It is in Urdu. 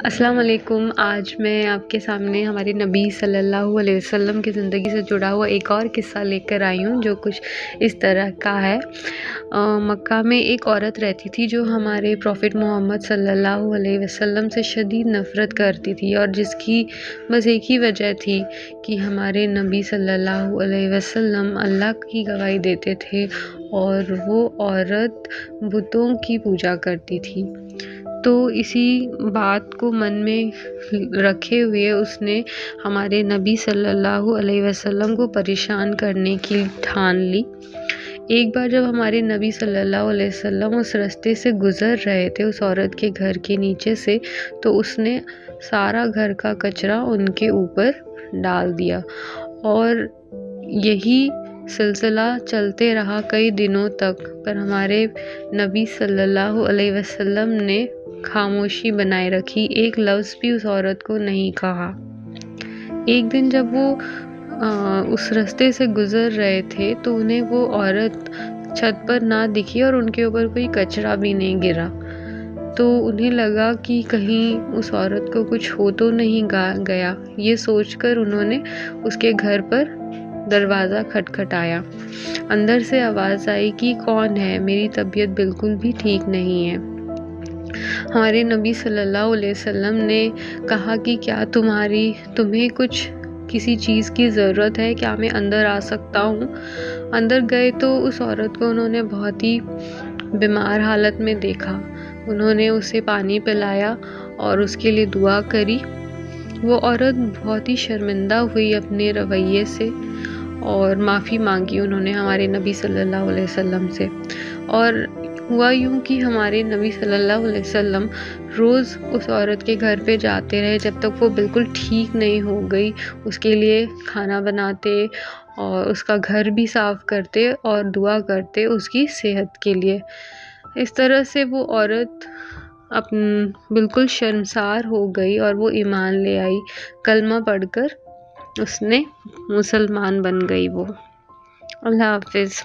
السلام علیکم۔ آج میں آپ کے سامنے ہمارے نبی صلی اللہ علیہ وسلم کی زندگی سے جڑا ہوا ایک اور قصہ لے کر آئی ہوں جو کچھ اس طرح کا ہے۔ مکہ میں ایک عورت رہتی تھی جو ہمارے پروفٹ محمد صلی اللہ علیہ وسلم سے شدید نفرت کرتی تھی، اور جس کی بس ایک ہی وجہ تھی کہ ہمارے نبی صلی اللہ علیہ وسلم اللہ کی گواہی دیتے تھے اور وہ عورت بتوں کی پوجا کرتی تھی۔ تو اسی بات کو من میں رکھے ہوئے اس نے ہمارے نبی صلی اللہ علیہ وسلم کو پریشان کرنے کی ٹھان لی۔ ایک بار جب ہمارے نبی صلی اللہ علیہ وسلم اس راستے سے گزر رہے تھے، اس عورت کے گھر کے نیچے سے، تو اس نے سارا گھر کا کچرا ان کے اوپر ڈال دیا، اور یہی سلسلہ چلتے رہا کئی دنوں تک، پر ہمارے نبی صلی اللہ علیہ وسلم نے خاموشی بنائے رکھی، ایک لفظ بھی اس عورت کو نہیں کہا۔ ایک دن جب وہ اس راستے سے گزر رہے تھے تو انہیں وہ عورت چھت پر نہ دکھی اور ان کے اوپر کوئی کچرا بھی نہیں گرا، تو انہیں لگا کہ کہیں اس عورت کو کچھ ہو تو نہیں گیا۔ یہ سوچ کر انہوں نے اس کے گھر پر دروازہ کھٹکھٹایا۔ اندر سے آواز آئی کہ کون ہے، میری طبیعت بالکل بھی ٹھیک نہیں ہے۔ ہمارے نبی صلی اللہ علیہ وسلم نے کہا کہ کیا تمہیں کسی چیز کی ضرورت ہے، کیا میں اندر آ سکتا ہوں؟ اندر گئے تو اس عورت کو انہوں نے بہت ہی بیمار حالت میں دیکھا۔ انہوں نے اسے پانی پلایا اور اس کے لیے دعا کری۔ وہ عورت بہت ہی شرمندہ ہوئی اپنے رویے سے اور معافی مانگی انہوں نے ہمارے نبی صلی اللہ علیہ وسلم سے، اور ہوا یوں کہ ہمارے نبی صلی اللہ علیہ وسلم روز اس عورت کے گھر پہ جاتے رہے جب تک وہ بالکل ٹھیک نہیں ہو گئی۔ اس کے لیے کھانا بناتے اور اس کا گھر بھی صاف کرتے اور دعا کرتے اس کی صحت کے لیے۔ اس طرح سے وہ عورت بالکل شرمسار ہو گئی اور وہ ایمان لے آئی۔ کلمہ پڑھ کر اس نے مسلمان بن گئی وہ۔ اللہ حافظ۔